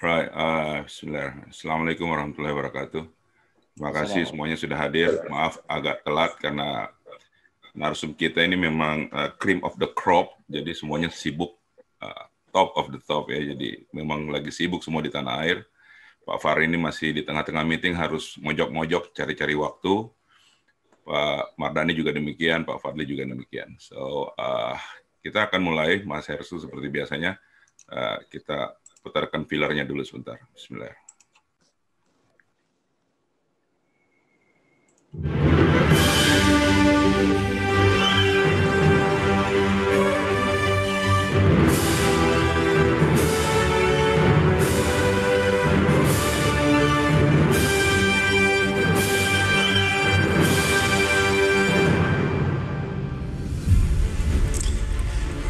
Right, Bismillah. Assalamualaikum warahmatullahi wabarakatuh. Terima kasih semuanya sudah hadir. Maaf agak telat karena narsum kita ini memang cream of the crop, jadi semuanya sibuk, top of the top ya. Jadi memang lagi sibuk semua di tanah air. Pak Fahri ini masih di tengah-tengah meeting, harus mojok-mojok cari-cari waktu. Pak Mardani juga demikian, Pak Fadli juga demikian. So kita akan mulai, Mas Hersu seperti biasanya. Kita putarkan pilarnya dulu sebentar. Bismillah.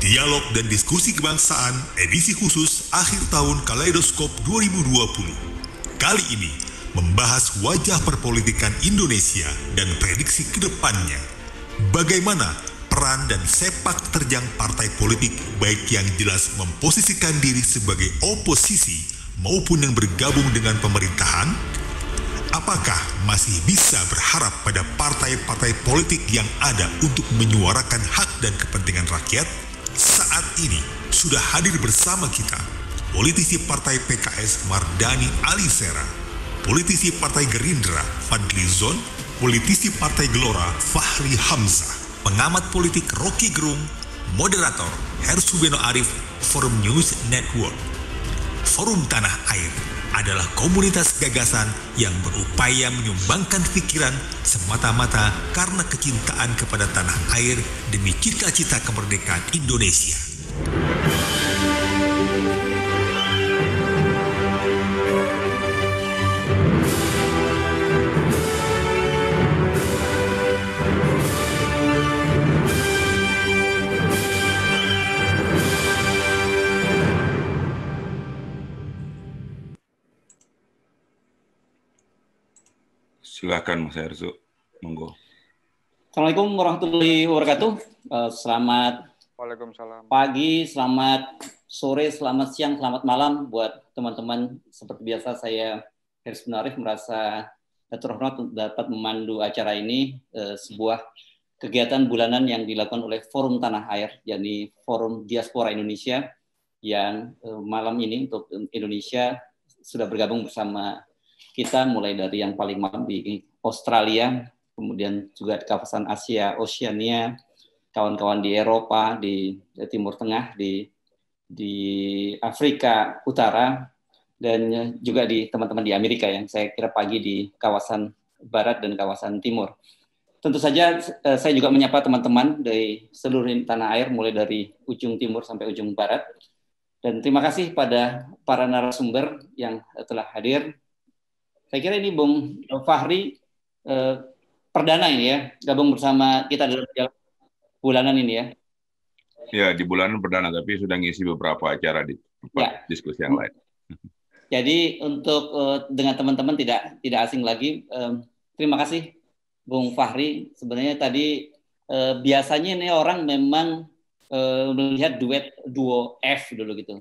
Dialog dan Diskusi Kebangsaan edisi khusus akhir tahun Kaleidoskop 2020. Kali ini membahas wajah perpolitikan Indonesia dan prediksi ke depannya. Bagaimana peran dan sepak terjang partai politik baik yang jelas memposisikan diri sebagai oposisi maupun yang bergabung dengan pemerintahan? Apakah masih bisa berharap pada partai-partai politik yang ada untuk menyuarakan hak dan kepentingan rakyat? Saat ini sudah hadir bersama kita politisi Partai PKS Mardani Alisera, politisi Partai Gerindra Fadli Zon, politisi Partai Gelora Fahri Hamzah, pengamat politik Rocky Gerung, moderator Hersubeno Arif, Forum News Network. Forum Tanah Air adalah komunitas gagasan yang berupaya menyumbangkan pikiran semata-mata karena kecintaan kepada tanah air demi cita-cita kemerdekaan Indonesia. Silakan Mas Hersu, monggo. Assalamualaikum warahmatullahi wabarakatuh. Selamat pagi, selamat sore, selamat siang, selamat malam buat teman-teman. Seperti biasa saya Hersubeno Arif merasa terhormat dapat memandu acara ini, sebuah kegiatan bulanan yang dilakukan oleh Forum Tanah Air, yakni Forum Diaspora Indonesia yang malam ini untuk Indonesia sudah bergabung bersama kita mulai dari yang paling malam di Australia, kemudian juga di kawasan Asia, Oceania, kawan-kawan di Eropa, di Timur Tengah, di Afrika Utara, dan juga di teman-teman di Amerika yang saya kira pagi di kawasan Barat dan kawasan Timur. Tentu saja saya juga menyapa teman-teman dari seluruh tanah air, mulai dari ujung timur sampai ujung barat. Dan terima kasih pada para narasumber yang telah hadir. Saya kira ini Bung Fahri perdana ini ya, gabung bersama kita dalam bulanan ini ya. Ya, di bulanan perdana, tapi sudah ngisi beberapa acara di diskusi yang lain. Jadi untuk dengan teman-teman tidak asing lagi, terima kasih Bung Fahri. Sebenarnya tadi biasanya ini orang memang melihat duo F dulu gitu.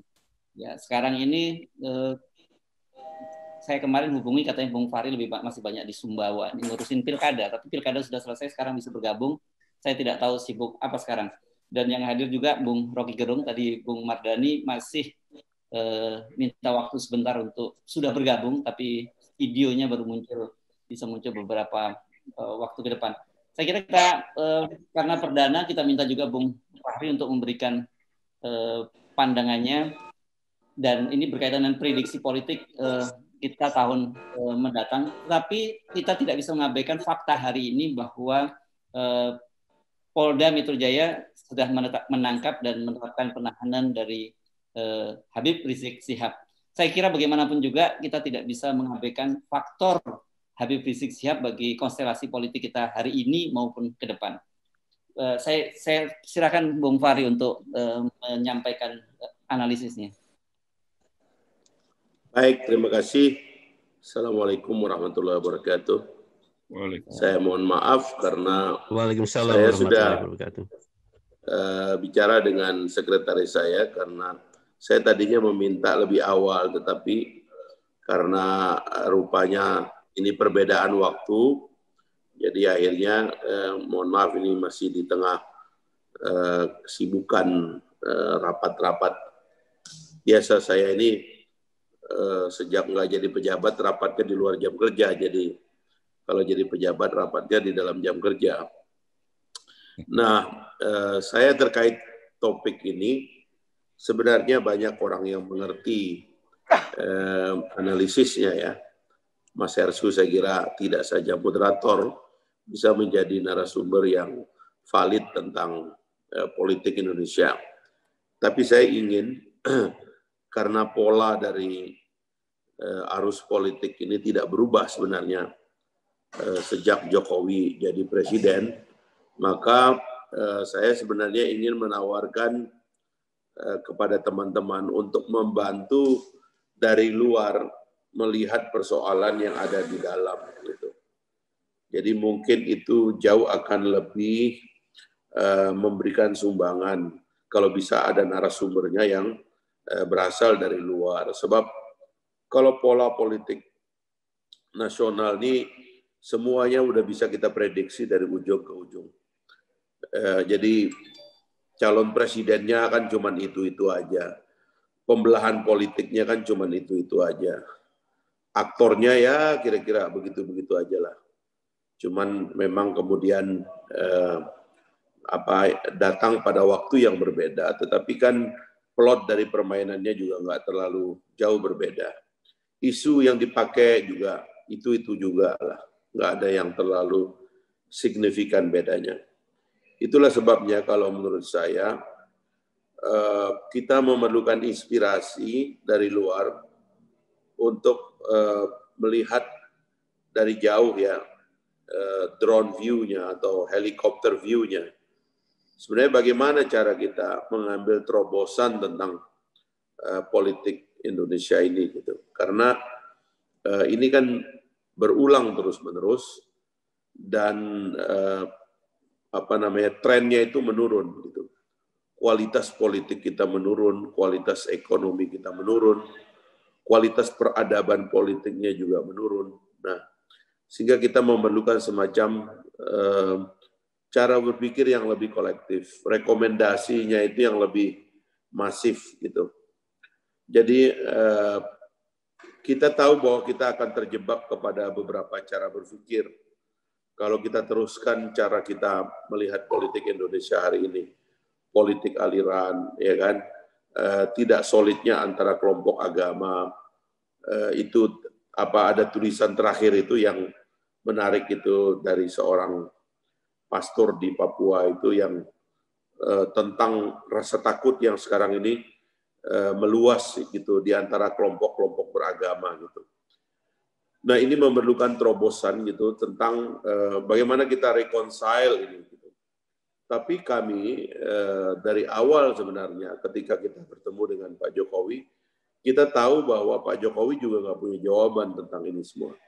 Ya, sekarang ini saya kemarin hubungi katanya Bung Fahri masih banyak di Sumbawa ini ngurusin pilkada, tapi pilkada sudah selesai, sekarang bisa bergabung. Saya tidak tahu sibuk apa sekarang. Dan yang hadir juga Bung Rocky Gerung, tadi Bung Mardani masih minta waktu sebentar untuk sudah bergabung, tapi videonya baru bisa muncul beberapa waktu ke depan. Saya kira kita karena perdana kita minta juga Bung Fahri untuk memberikan pandangannya, dan ini berkaitan dengan prediksi politik kita tahun mendatang, tapi kita tidak bisa mengabaikan fakta hari ini bahwa Polda Metro Jaya sudah menangkap dan menerapkan penahanan dari Habib Rizik Syihab. Saya kira bagaimanapun juga kita tidak bisa mengabaikan faktor Habib Rizik Syihab bagi konstelasi politik kita hari ini maupun ke depan. Saya silakan Bung Fahri untuk menyampaikan analisisnya. Baik, terima kasih. Assalamualaikum warahmatullahi wabarakatuh. Saya mohon maaf karena saya sudah bicara dengan sekretaris saya karena saya tadinya meminta lebih awal, tetapi karena rupanya ini perbedaan waktu. Jadi akhirnya mohon maaf ini masih di tengah kesibukan rapat-rapat. Biasa saya ini sejak nggak jadi pejabat rapatnya di luar jam kerja. Jadi kalau jadi pejabat rapatnya di dalam jam kerja. Nah, saya terkait topik ini sebenarnya banyak orang yang mengerti analisisnya ya. Mas Hersku saya kira tidak saja moderator, bisa menjadi narasumber yang valid tentang politik Indonesia. Tapi saya ingin, karena pola dari arus politik ini tidak berubah sebenarnya sejak Jokowi jadi presiden, maka saya sebenarnya ingin menawarkan kepada teman-teman untuk membantu dari luar melihat persoalan yang ada di dalam gitu. Jadi mungkin itu jauh akan lebih memberikan sumbangan kalau bisa ada narasumbernya yang berasal dari luar. Sebab kalau pola politik nasional ini semuanya udah bisa kita prediksi dari ujung ke ujung. Jadi calon presidennya kan cuman itu aja. Pembelahan politiknya kan cuman itu aja. Aktornya ya kira-kira begitu-begitu aja lah. Cuman memang kemudian datang pada waktu yang berbeda, tetapi kan plot dari permainannya juga nggak terlalu jauh berbeda. Isu yang dipakai juga itu juga lah, nggak ada yang terlalu signifikan bedanya. Itulah sebabnya kalau menurut saya kita memerlukan inspirasi dari luar untuk melihat dari jauh ya, drone view-nya atau helikopter view-nya. Sebenarnya bagaimana cara kita mengambil terobosan tentang politik Indonesia ini gitu. Karena ini kan berulang terus-menerus dan trennya itu menurun gitu. Kualitas politik kita menurun, kualitas ekonomi kita menurun, kualitas peradaban politiknya juga menurun. Nah, sehingga kita memerlukan semacam cara berpikir yang lebih kolektif, rekomendasinya itu yang lebih masif gitu. Jadi kita tahu bahwa kita akan terjebak kepada beberapa cara berpikir kalau kita teruskan cara kita melihat politik Indonesia hari ini. Politik aliran, ya kan, tidak solidnya antara kelompok agama, itu ada tulisan terakhir itu yang menarik itu dari seorang pastor di Papua itu yang tentang rasa takut yang sekarang ini meluas gitu di antara kelompok-kelompok beragama gitu. Nah ini memerlukan terobosan gitu tentang bagaimana kita reconcile ini. Tapi kami dari awal sebenarnya ketika kita bertemu dengan Pak Jokowi, kita tahu bahwa Pak Jokowi juga nggak punya jawaban tentang ini semua.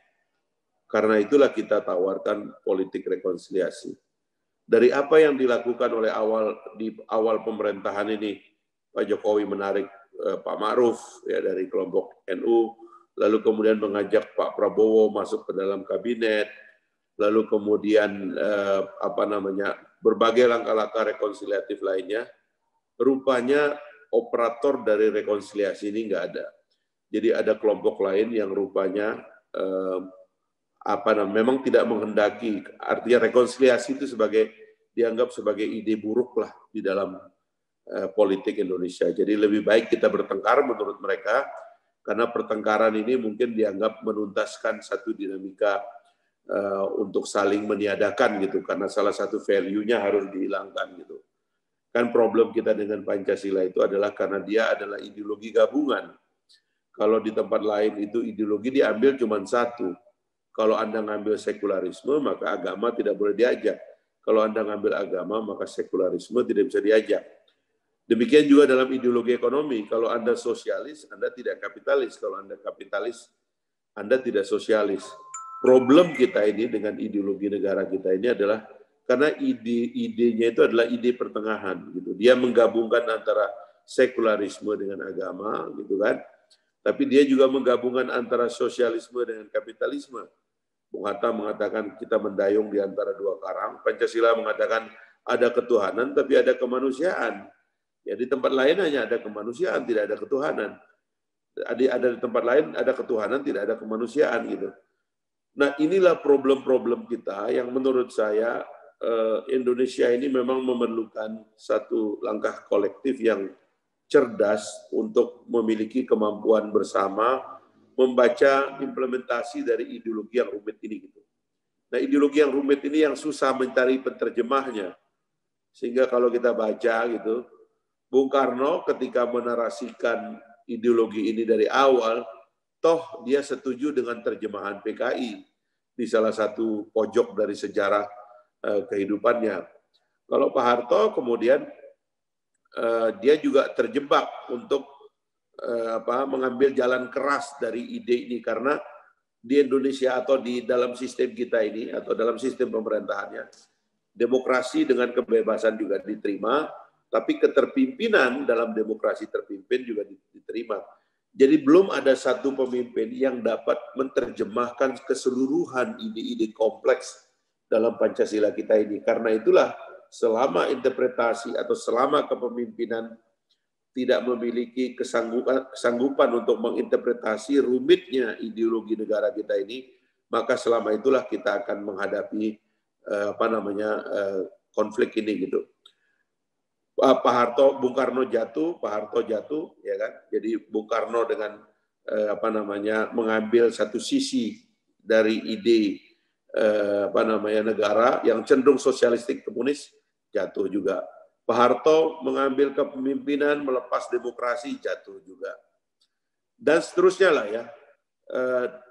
Karena itulah kita tawarkan politik rekonsiliasi. Dari apa yang dilakukan oleh di awal pemerintahan ini, Pak Jokowi menarik Pak Ma'ruf ya dari kelompok NU, lalu kemudian mengajak Pak Prabowo masuk ke dalam kabinet, lalu kemudian berbagai langkah-langkah rekonsiliatif lainnya, rupanya operator dari rekonsiliasi ini nggak ada. Jadi ada kelompok lain yang rupanya memang tidak menghendaki, artinya rekonsiliasi itu dianggap sebagai ide buruk lah di dalam politik Indonesia. Jadi lebih baik kita bertengkar menurut mereka, karena pertengkaran ini mungkin dianggap menuntaskan satu dinamika untuk saling meniadakan gitu, karena salah satu value-nya harus dihilangkan gitu. Kan problem kita dengan Pancasila itu adalah karena dia adalah ideologi gabungan. Kalau di tempat lain itu ideologi diambil cuma satu. Kalau Anda ngambil sekularisme, maka agama tidak boleh diajak. Kalau Anda ngambil agama, maka sekularisme tidak bisa diajak. Demikian juga dalam ideologi ekonomi. Kalau Anda sosialis, Anda tidak kapitalis. Kalau Anda kapitalis, Anda tidak sosialis. Problem kita ini dengan ideologi negara kita ini adalah karena idenya itu adalah ide pertengahan gitu. Dia menggabungkan antara sekularisme dengan agama gitu kan. Tapi dia juga menggabungkan antara sosialisme dengan kapitalisme. Bung Hatta mengatakan kita mendayung di antara dua karang. Pancasila mengatakan ada ketuhanan tapi ada kemanusiaan. Ya di tempat lain hanya ada kemanusiaan, tidak ada ketuhanan. Ada di tempat lain ada ketuhanan, tidak ada kemanusiaan gitu. Nah inilah problem-problem kita yang menurut saya Indonesia ini memang memerlukan satu langkah kolektif yang cerdas untuk memiliki kemampuan bersama membaca implementasi dari ideologi yang rumit ini gitu. Nah, ideologi yang rumit ini yang susah mencari penerjemahnya. Sehingga kalau kita baca gitu, Bung Karno ketika menarasikan ideologi ini dari awal, toh dia setuju dengan terjemahan PKI di salah satu pojok dari sejarah kehidupannya. Kalau Pak Harto kemudian dia juga terjebak untuk mengambil jalan keras dari ide ini karena di Indonesia atau di dalam sistem kita ini atau dalam sistem pemerintahannya demokrasi dengan kebebasan juga diterima, tapi keterpimpinan dalam demokrasi terpimpin juga diterima. Jadi belum ada satu pemimpin yang dapat menerjemahkan keseluruhan ide-ide kompleks dalam Pancasila kita ini. Karena itulah selama interpretasi atau selama kepemimpinan tidak memiliki kesanggupan untuk menginterpretasi rumitnya ideologi negara kita ini, maka selama itulah kita akan menghadapi konflik ini gitu. Pak Harto, Bung Karno jatuh, Pak Harto jatuh, ya kan? Jadi Bung Karno dengan mengambil satu sisi dari ide negara yang cenderung sosialistik komunis jatuh juga. Pak Harto mengambil kepemimpinan melepas demokrasi jatuh juga. Dan seterusnya lah ya.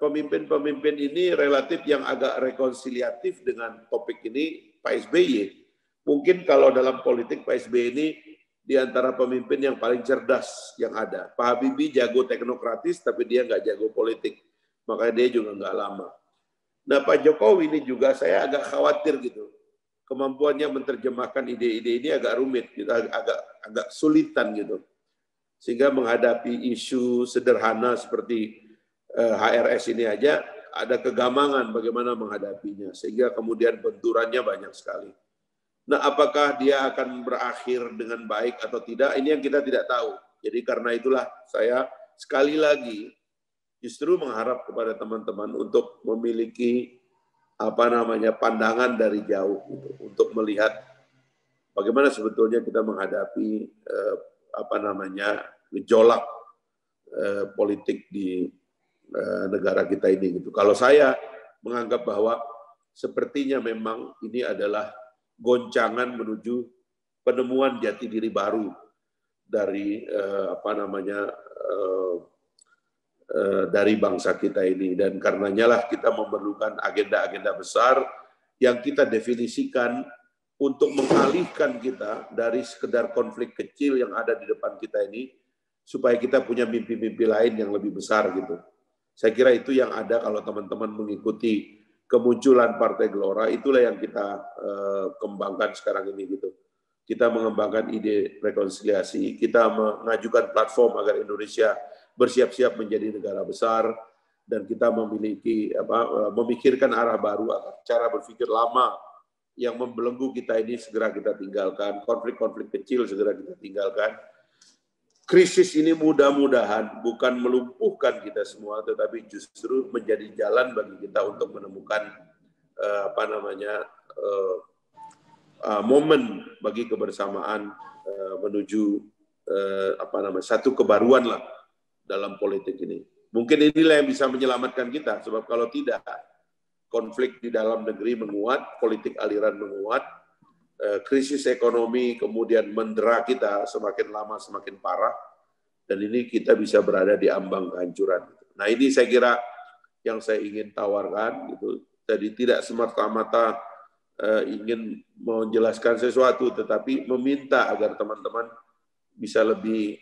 Pemimpin-pemimpin ini relatif yang agak rekonsiliatif dengan topik ini Pak SBY. Mungkin kalau dalam politik Pak SBY ini di antara pemimpin yang paling cerdas yang ada. Pak Habibie jago teknokratis tapi dia nggak jago politik. Makanya dia juga nggak lama. Nah Pak Jokowi ini juga saya agak khawatir gitu. Kemampuannya menerjemahkan ide-ide ini agak rumit, gitu, agak sulitan gitu. Sehingga menghadapi isu sederhana seperti HRS ini aja ada kegamangan bagaimana menghadapinya. Sehingga kemudian benturannya banyak sekali. Nah apakah dia akan berakhir dengan baik atau tidak, ini yang kita tidak tahu. Jadi karena itulah saya sekali lagi justru mengharap kepada teman-teman untuk memiliki pandangan dari jauh gitu, untuk melihat bagaimana sebetulnya kita menghadapi gejolak politik di negara kita ini gitu. Kalau saya menganggap bahwa sepertinya memang ini adalah goncangan menuju penemuan jati diri baru dari dari bangsa kita ini, dan karenanya lah kita memerlukan agenda-agenda besar yang kita definisikan untuk mengalihkan kita dari sekedar konflik kecil yang ada di depan kita ini supaya kita punya mimpi-mimpi lain yang lebih besar gitu. Saya kira itu yang ada kalau teman-teman mengikuti kemunculan Partai Gelora, itulah yang kita kembangkan sekarang ini gitu. Kita mengembangkan ide rekonsiliasi, kita mengajukan platform agar Indonesia bersiap-siap menjadi negara besar, dan kita memikirkan arah baru agar cara berpikir lama yang membelenggu kita ini segera kita tinggalkan, konflik-konflik kecil segera kita tinggalkan. Krisis ini mudah-mudahan bukan melumpuhkan kita semua, tetapi justru menjadi jalan bagi kita untuk menemukan momen bagi kebersamaan menuju satu kebaruan lah dalam politik ini. Mungkin inilah yang bisa menyelamatkan kita, sebab kalau tidak, konflik di dalam negeri menguat, politik aliran menguat, krisis ekonomi kemudian mendera kita semakin lama semakin parah, dan ini kita bisa berada di ambang kehancuran. Nah ini saya kira yang saya ingin tawarkan gitu. Jadi tidak semata-mata ingin menjelaskan sesuatu, tetapi meminta agar teman-teman bisa lebih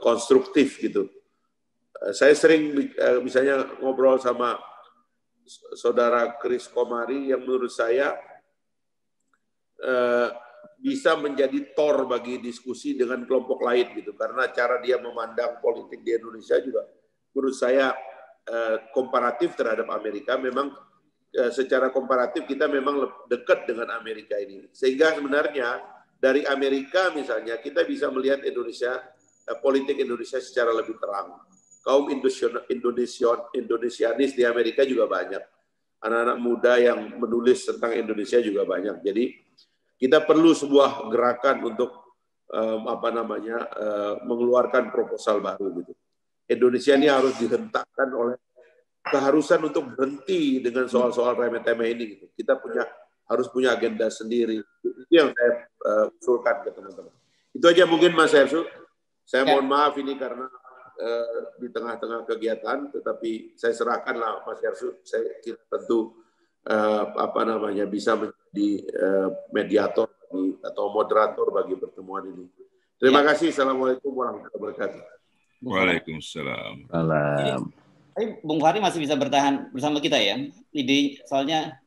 konstruktif gitu. Saya sering misalnya ngobrol sama saudara Chris Komari yang menurut saya bisa menjadi tor bagi diskusi dengan kelompok lain gitu, karena cara dia memandang politik di Indonesia juga menurut saya komparatif terhadap Amerika. Memang secara komparatif kita memang dekat dengan Amerika ini, sehingga sebenarnya dari Amerika misalnya kita bisa melihat Indonesia, politik Indonesia secara lebih terang. Kaum Indonesianis di Amerika juga banyak, anak-anak muda yang menulis tentang Indonesia juga banyak. Jadi kita perlu sebuah gerakan untuk mengeluarkan proposal baru gitu. Indonesia ini harus dihentakkan oleh keharusan untuk berhenti dengan soal-soal remeh-temeh ini gitu. Kita harus punya agenda sendiri. Itu yang saya usulkan ke teman-teman. Itu aja mungkin Mas Hersu. Saya mohon maaf ini karena di tengah-tengah kegiatan, tetapi saya serahkanlah Mas Hersu. Saya kira tentu bisa menjadi mediator atau moderator bagi pertemuan ini. Terima kasih. Assalamualaikum warahmatullahi wabarakatuh. Waalaikumsalam. Tapi Bung Fahri masih bisa bertahan bersama kita ya. Soalnya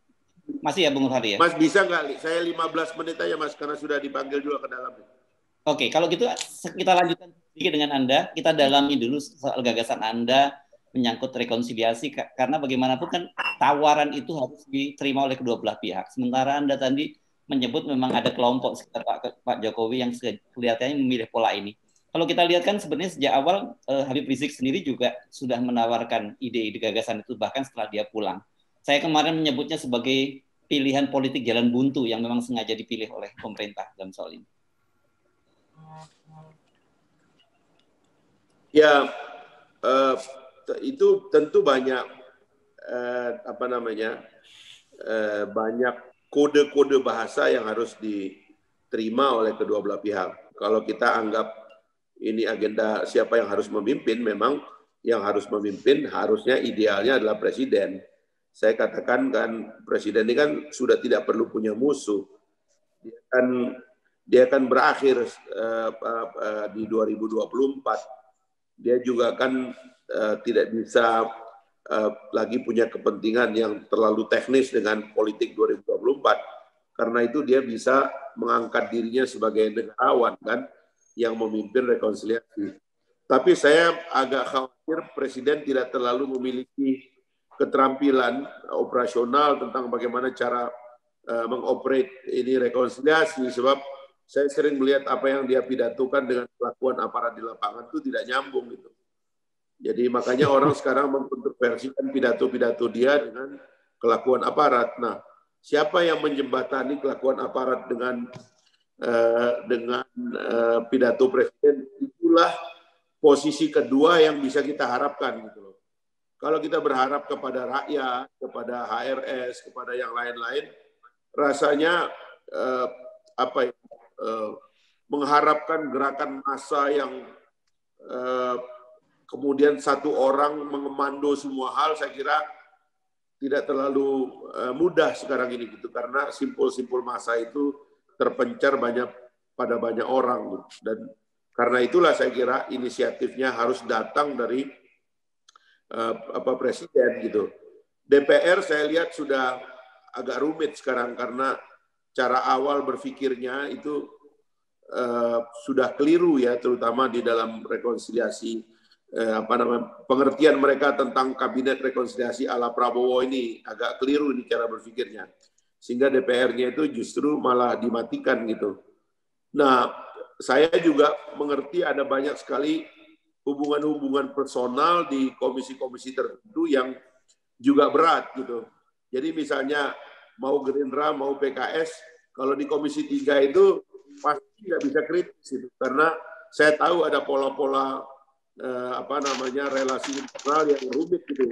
masih ya Bung Fahri ya. Mas bisa nggak? Saya 15 menit aja Mas, karena sudah dipanggil juga ke dalam. Oke, kalau gitu kita lanjutkan sedikit dengan Anda. Kita dalami dulu soal gagasan Anda menyangkut rekonsiliasi, karena bagaimanapun kan tawaran itu harus diterima oleh kedua belah pihak. Sementara Anda tadi menyebut memang ada kelompok sekitar Pak Jokowi yang kelihatannya memilih pola ini. Kalau kita lihat kan sebenarnya sejak awal Habib Rizik sendiri juga sudah menawarkan ide-ide gagasan itu bahkan setelah dia pulang. Saya kemarin menyebutnya sebagai pilihan politik jalan buntu yang memang sengaja dipilih oleh pemerintah dalam soal ini. Ya, itu tentu banyak banyak kode-kode bahasa yang harus diterima oleh kedua belah pihak. Kalau kita anggap ini agenda siapa yang harus memimpin, memang yang harus memimpin harusnya idealnya adalah presiden. Saya katakan kan presiden ini kan sudah tidak perlu punya musuh. Dia akan berakhir di 2024. Dia juga kan tidak bisa lagi punya kepentingan yang terlalu teknis dengan politik 2024. Karena itu dia bisa mengangkat dirinya sebagai negarawan kan, yang memimpin rekonsiliasi. Tapi saya agak khawatir presiden tidak terlalu memiliki keterampilan operasional tentang bagaimana cara mengoperate ini rekonsiliasi, sebab saya sering melihat apa yang dia pidatokan dengan kelakuan aparat di lapangan itu tidak nyambung gitu. Jadi makanya orang sekarang mengkontroversikan pidato-pidato dia dengan kelakuan aparat. Nah, siapa yang menjembatani kelakuan aparat dengan pidato presiden, itulah posisi kedua yang bisa kita harapkan gitu loh. Kalau kita berharap kepada rakyat, kepada HRS, kepada yang lain-lain, rasanya mengharapkan gerakan massa yang kemudian satu orang mengemando semua hal, saya kira tidak terlalu mudah sekarang ini gitu, karena simpul-simpul massa itu terpencar pada banyak orang, dan karena itulah saya kira inisiatifnya harus datang dari presiden gitu. DPR saya lihat sudah agak rumit sekarang karena cara awal berpikirnya itu sudah keliru ya, terutama di dalam rekonsiliasi pengertian mereka tentang kabinet rekonsiliasi ala Prabowo ini agak keliru ini cara berpikirnya, sehingga DPR-nya itu justru malah dimatikan gitu. Nah, saya juga mengerti ada banyak sekali hubungan-hubungan personal di komisi-komisi tertentu yang juga berat gitu. Jadi misalnya mau Gerindra, mau PKS, kalau di Komisi 3 itu pasti nggak bisa kritis itu, karena saya tahu ada pola-pola relasi internal yang rumit gitu,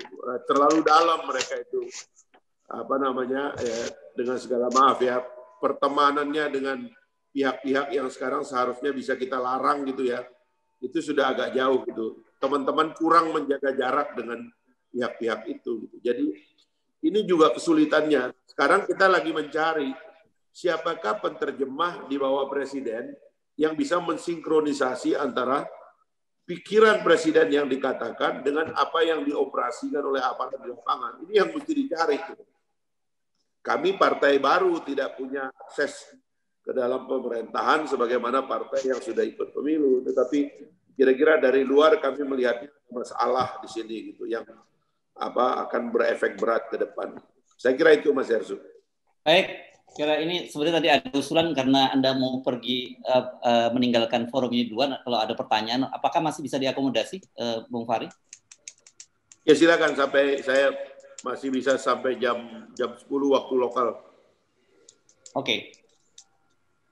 terlalu dalam mereka itu, dengan segala maaf ya, pertemanannya dengan pihak-pihak yang sekarang seharusnya bisa kita larang gitu ya, itu sudah agak jauh gitu. Teman-teman kurang menjaga jarak dengan pihak-pihak itu gitu. Jadi ini juga kesulitannya. Sekarang kita lagi mencari siapakah penerjemah di bawah presiden yang bisa mensinkronisasi antara pikiran presiden yang dikatakan dengan apa yang dioperasikan oleh aparat di lapangan. Ini yang mesti dicari. Kami partai baru tidak punya akses ke dalam pemerintahan sebagaimana partai yang sudah ikut pemilu. Tetapi kira-kira dari luar kami melihatnya masalah di sini gitu yang akan berefek berat ke depan. Saya kira itu Mas Hersu. Baik, kira ini sebenarnya tadi ada usulan karena Anda mau pergi meninggalkan forum ini duluan. Kalau ada pertanyaan, apakah masih bisa diakomodasi, Bung Fahri? Ya silakan, sampai saya masih bisa sampai jam 10 waktu lokal. Oke.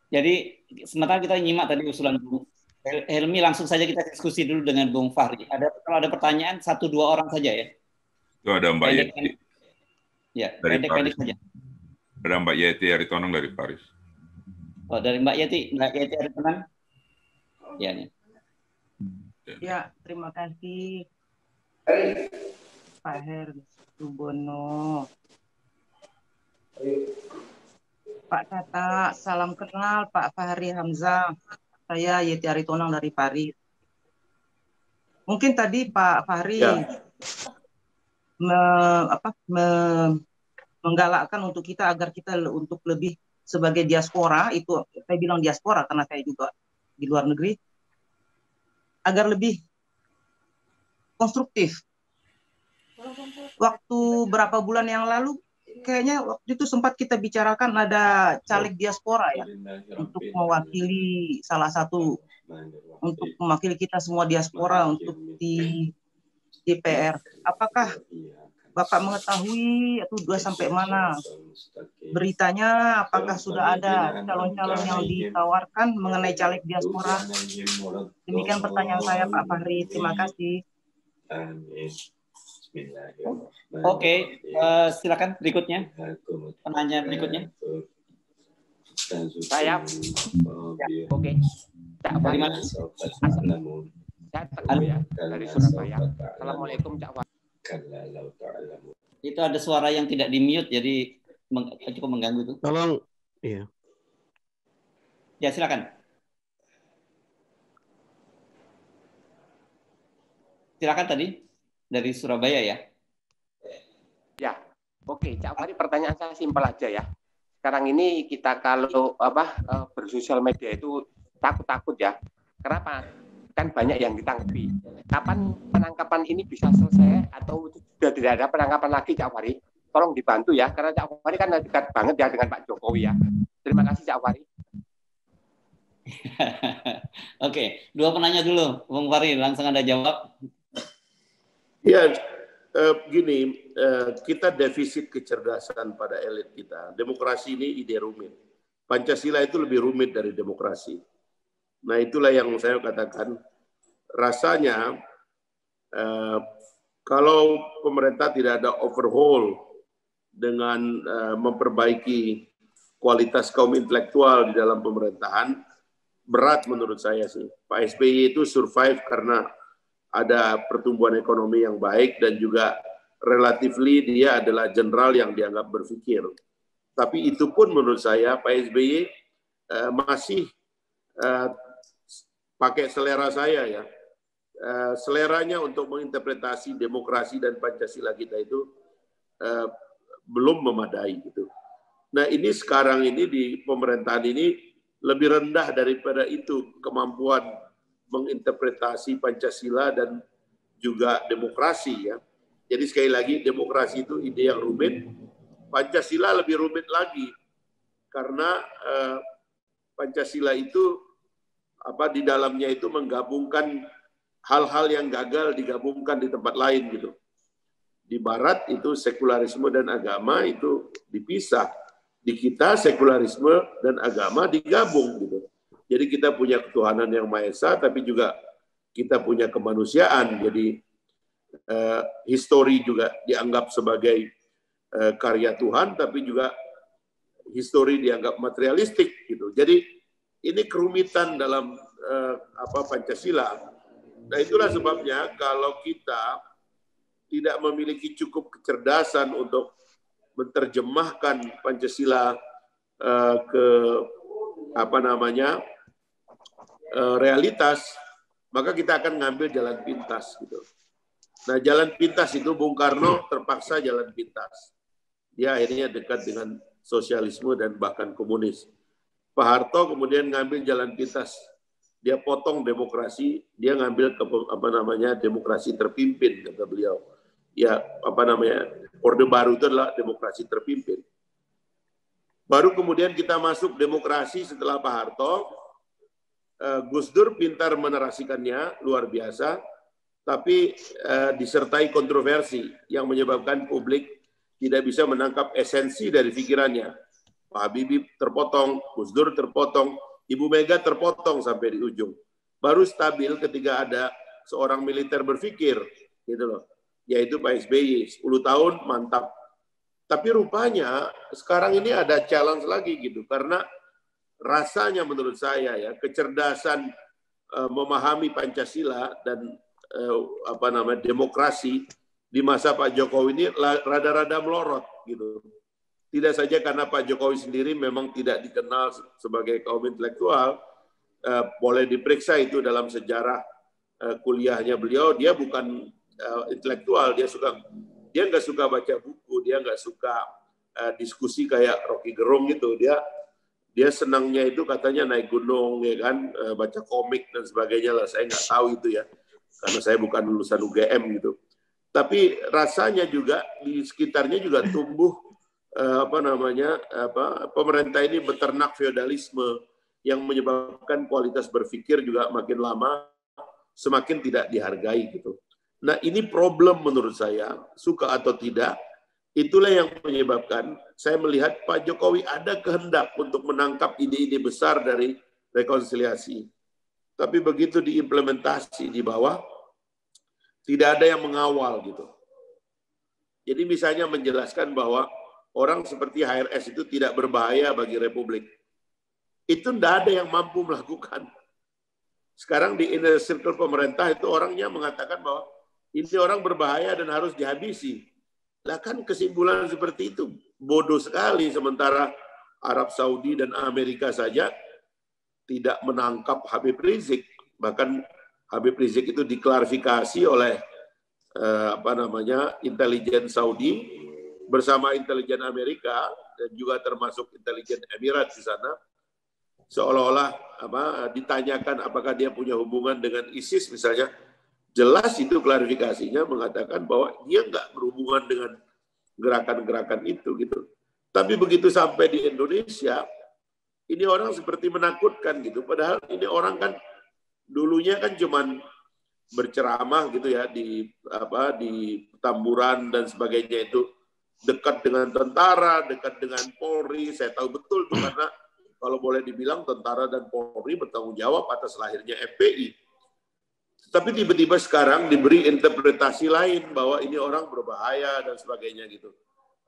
Jadi sementara kita nyimak tadi usulan Bung Helmi, langsung saja kita diskusi dulu dengan Bung Fahri. Kalau ada pertanyaan 1-2 orang saja ya. Itu ada Mbak Yeti. Ya, pendek-pendek saja. Ada Mbak Yeti Aritonang dari Paris. Oh, dari Mbak Yeti Aritonang. Ya, nih. Ya, terima kasih Pak Heru Subono. Pak Tata, salam kenal Pak Fahri Hamzah. Saya Yeti Aritonang dari Paris. Mungkin tadi Pak Fahri menggalakkan untuk kita agar kita untuk lebih sebagai diaspora, itu saya bilang diaspora karena saya juga di luar negeri, agar lebih konstruktif. Waktu berapa bulan yang lalu kayaknya waktu itu sempat kita bicarakan ada caleg diaspora ya, untuk mewakili salah satu, untuk mewakili kita semua diaspora untuk di DPR. Apakah Bapak mengetahui itu sampai mana beritanya? Apakah sudah ada calon-calon yang ditawarkan mengenai caleg diaspora? Demikian pertanyaan saya Pak Fahri. Terima kasih. Oke, silakan berikutnya. Penanya berikutnya. Saya. Oke. Dari mana? Saya Teguh ya, dari Surabaya. Assalamualaikum Cak Fahri. Itu ada suara yang tidak di-mute, jadi cukup mengganggu itu. Tolong, iya. Ya, silakan. Silakan tadi dari Surabaya ya. Ya, oke. Cak Fahri, pertanyaan saya simpel aja ya. Sekarang ini kita kalau bersosial media itu takut-takut ya. Kenapa? Kan banyak yang ditangkapi. Kapan penangkapan ini bisa selesai atau sudah tidak ada penangkapan lagi, Cak Fahri? Tolong dibantu ya, karena Cak Fahri kan dekat banget ya dengan Pak Jokowi ya. Terima kasih Cak Fahri. Oke, 2 penanya dulu, Bung Fahri, langsung Anda jawab. Ya, gini, kita defisit kecerdasan pada elit kita. Demokrasi ini ide rumit. Pancasila itu lebih rumit dari demokrasi. Nah, itulah yang saya katakan, rasanya kalau pemerintah tidak ada overhaul dengan memperbaiki kualitas kaum intelektual di dalam pemerintahan, berat menurut saya sih. Pak SBY itu survive karena ada pertumbuhan ekonomi yang baik dan juga relatively dia adalah jenderal yang dianggap berpikir. Tapi itu pun menurut saya Pak SBY masih pakai selera saya ya. Seleranya untuk menginterpretasi demokrasi dan Pancasila kita itu belum memadai gitu. Nah, ini sekarang ini di pemerintahan ini lebih rendah daripada itu kemampuan menginterpretasi Pancasila dan juga demokrasi ya. Jadi sekali lagi demokrasi itu ide yang rumit, Pancasila lebih rumit lagi karena Pancasila itu di dalamnya itu menggabungkan hal-hal yang gagal digabungkan di tempat lain gitu. Di Barat itu sekularisme dan agama itu dipisah. Di kita sekularisme dan agama digabung gitu. Jadi kita punya ketuhanan yang Maha Esa, tapi juga kita punya kemanusiaan. Jadi histori juga dianggap sebagai karya Tuhan, tapi juga histori dianggap materialistik gitu. Jadi ini kerumitan dalam Pancasila. Nah, itulah sebabnya kalau kita tidak memiliki cukup kecerdasan untuk menerjemahkan Pancasila ke realitas, maka kita akan ngambil jalan pintas gitu. Nah, jalan pintas itu Bung Karno terpaksa jalan pintas. Dia akhirnya dekat dengan sosialisme dan bahkan komunis. Pak Harto kemudian ngambil jalan pintas. Dia potong demokrasi, dia ngambil demokrasi terpimpin, kata beliau. Ya, Orde Baru itu adalah demokrasi terpimpin. Baru kemudian kita masuk demokrasi setelah Pak Harto. Gus Dur pintar menarasikannya, luar biasa, tapi disertai kontroversi yang menyebabkan publik tidak bisa menangkap esensi dari pikirannya. Pak Habibie terpotong, Gus Dur terpotong, Ibu Mega terpotong sampai di ujung. Baru stabil ketika ada seorang militer berpikir, gitu loh. Yaitu Pak SBY, 10 tahun mantap. Tapi rupanya sekarang ini ada challenge lagi gitu, karena rasanya menurut saya ya kecerdasan memahami Pancasila dan demokrasi di masa Pak Jokowi ini rada-rada melorot gitu. Tidak saja karena Pak Jokowi sendiri memang tidak dikenal sebagai kaum intelektual, boleh diperiksa itu dalam sejarah kuliahnya beliau, dia bukan intelektual, dia nggak suka baca buku, dia nggak suka diskusi kayak Rocky Gerung gitu, dia senangnya itu katanya naik gunung ya kan, baca komik dan sebagainya lah, saya nggak tahu itu ya, karena saya bukan lulusan UGM gitu. Tapi rasanya juga di sekitarnya juga tumbuh pemerintah ini beternak feodalisme yang menyebabkan kualitas berpikir juga makin lama semakin tidak dihargai gitu. Nah, ini problem menurut saya, suka atau tidak, itulah yang menyebabkan saya melihat Pak Jokowi ada kehendak untuk menangkap ide-ide besar dari rekonsiliasi. Tapi begitu diimplementasi di bawah, tidak ada yang mengawal gitu. Jadi misalnya menjelaskan bahwa orang seperti HRS itu tidak berbahaya bagi Republik. Itu tidak ada yang mampu melakukan. Sekarang di inner circle pemerintah itu orangnya mengatakan bahwa ini orang berbahaya dan harus dihabisi. Lah kan kesimpulan seperti itu bodoh sekali, sementara Arab Saudi dan Amerika saja tidak menangkap Habib Rizik. Bahkan Habib Rizik itu diklarifikasi oleh intelijen Saudi bersama intelijen Amerika dan juga termasuk intelijen Emirat di sana, seolah-olah ditanyakan apakah dia punya hubungan dengan ISIS misalnya, jelas itu klarifikasinya mengatakan bahwa dia nggak berhubungan dengan gerakan-gerakan itu gitu. Tapi begitu sampai di Indonesia, ini orang seperti menakutkan gitu. Padahal ini orang kan dulunya kan cuman berceramah gitu ya di Petamburan dan sebagainya, itu dekat dengan tentara, dekat dengan Polri. Saya tahu betul tuh, karena kalau boleh dibilang tentara dan Polri bertanggung jawab atas lahirnya FPI. Tapi tiba-tiba sekarang diberi interpretasi lain bahwa ini orang berbahaya dan sebagainya gitu.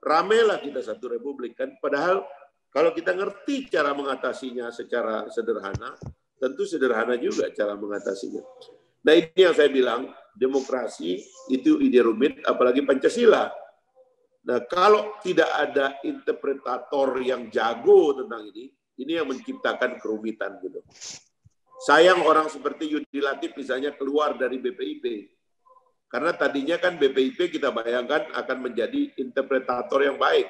Ramelah kita satu republik kan. Padahal kalau kita ngerti cara mengatasinya secara sederhana, tentu sederhana juga cara mengatasinya. Nah, ini yang saya bilang, demokrasi itu ide rumit, apalagi Pancasila. Nah, kalau tidak ada interpretator yang jago tentang ini yang menciptakan kerumitan gitu. Sayang orang seperti Yudi Latif misalnya keluar dari BPIP. Karena tadinya kan BPIP kita bayangkan akan menjadi interpretator yang baik.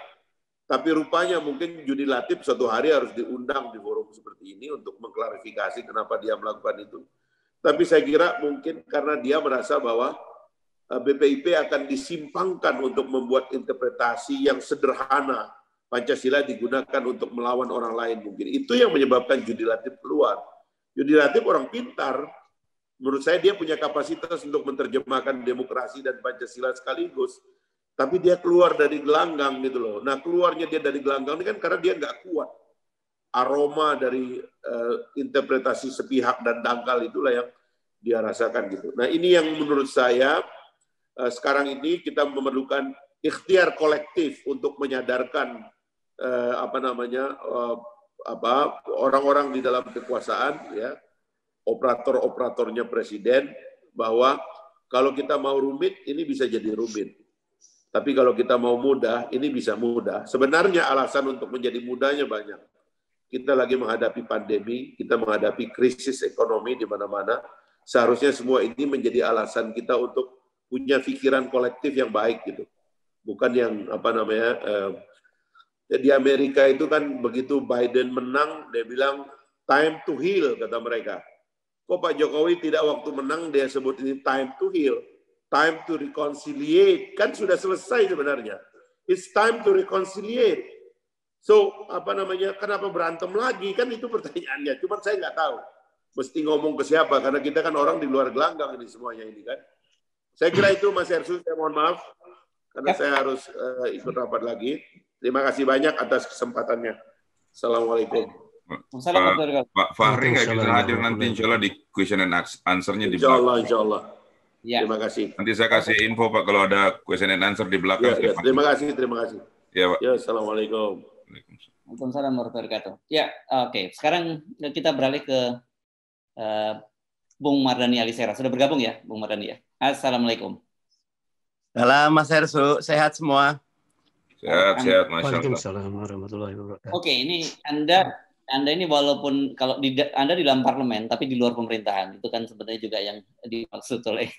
Tapi rupanya mungkin Yudi Latif suatu hari harus diundang di forum seperti ini untuk mengklarifikasi kenapa dia melakukan itu. Tapi saya kira mungkin karena dia merasa bahwa BPIP akan disimpangkan untuk membuat interpretasi yang sederhana. Pancasila digunakan untuk melawan orang lain mungkin. Itu yang menyebabkan Yudi Latif keluar. Yudi Latif orang pintar. Menurut saya dia punya kapasitas untuk menerjemahkan demokrasi dan Pancasila sekaligus. Tapi dia keluar dari gelanggang gitu loh. Nah, keluarnya dia dari gelanggang ini kan karena dia nggak kuat. Aroma dari interpretasi sepihak dan dangkal itulah yang dia rasakan gitu. Nah, ini yang menurut saya sekarang ini kita memerlukan ikhtiar kolektif untuk menyadarkan orang-orang di dalam kekuasaan, ya, operator-operatornya presiden, bahwa kalau kita mau rumit ini bisa jadi rumit. Tapi kalau kita mau mudah, ini bisa mudah. Sebenarnya alasan untuk menjadi mudahnya banyak. Kita lagi menghadapi pandemi, kita menghadapi krisis ekonomi di mana-mana. Seharusnya semua ini menjadi alasan kita untuk punya pikiran kolektif yang baik gitu. Bukan yang Jadi Amerika itu kan begitu Biden menang, dia bilang time to heal, kata mereka. Kok Pak Jokowi tidak waktu menang dia sebut ini time to heal, time to reconciliate, kan sudah selesai sebenarnya. It's time to reconciliate. So kenapa berantem lagi, kan itu pertanyaannya. Cuma saya nggak tahu mesti ngomong ke siapa, karena kita kan orang di luar gelanggang ini semuanya ini kan. Saya kira itu Mas Ersu, saya mohon maaf karena saya harus ikut rapat lagi. Terima kasih banyak atas kesempatannya. Assalamualaikum. Pak Fahri nggak bisa hadir nanti insya Allah di question and answer-nya di belakang. Insya Allah. Ya. Terima kasih. Nanti saya kasih info Pak kalau ada question and answer di belakang. Ya, terima kasih. Ya, Pak. Ya, assalamualaikum. Waalaikumsalam warahmatullahi wabarakatuh. Ya, oke. Sekarang kita beralih ke Bung Mardhani Alisera. Sudah bergabung ya, Bung Mardhani ya? Assalamualaikum. Salam Mas Ersu, sehat semua. Sehat, Masya Allah. Waalaikumsalam warahmatullahi wabarakatuh. Oke, ini Anda ini walaupun kalau Anda di dalam parlemen, tapi di luar pemerintahan, itu kan sebenarnya juga yang dimaksud oleh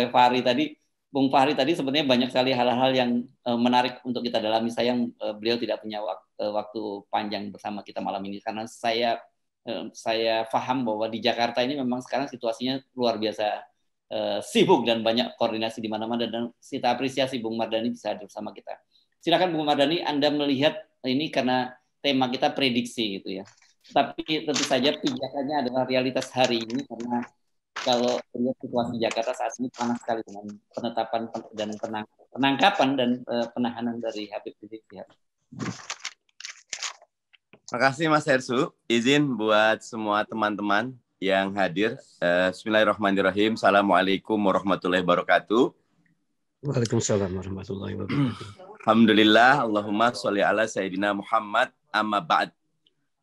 Fahri tadi. Bung Fahri tadi sebenarnya banyak sekali hal-hal yang menarik untuk kita dalami. Sayang beliau tidak punya waktu panjang bersama kita malam ini, karena saya paham bahwa di Jakarta ini memang sekarang situasinya luar biasa sibuk dan banyak koordinasi di mana-mana, dan kita apresiasi Bung Mardhani bisa hadir bersama kita. Silakan Bung Mardhani, Anda melihat ini karena tema kita prediksi gitu ya. Tapi tentu saja pijakannya adalah realitas hari ini, karena kalau melihat situasi Jakarta saat ini panas sekali dengan penetapan dan penangkapan dan penahanan dari Habib Rizik Syihab. Makasih Mas Ersu. Izin buat semua teman-teman yang hadir. Bismillahirrahmanirrahim. Assalamualaikum warahmatullahi wabarakatuh. Waalaikumsalam warahmatullahi wabarakatuh. Alhamdulillah, Allahumma sholli ala Sayyidina Muhammad, amma ba'd.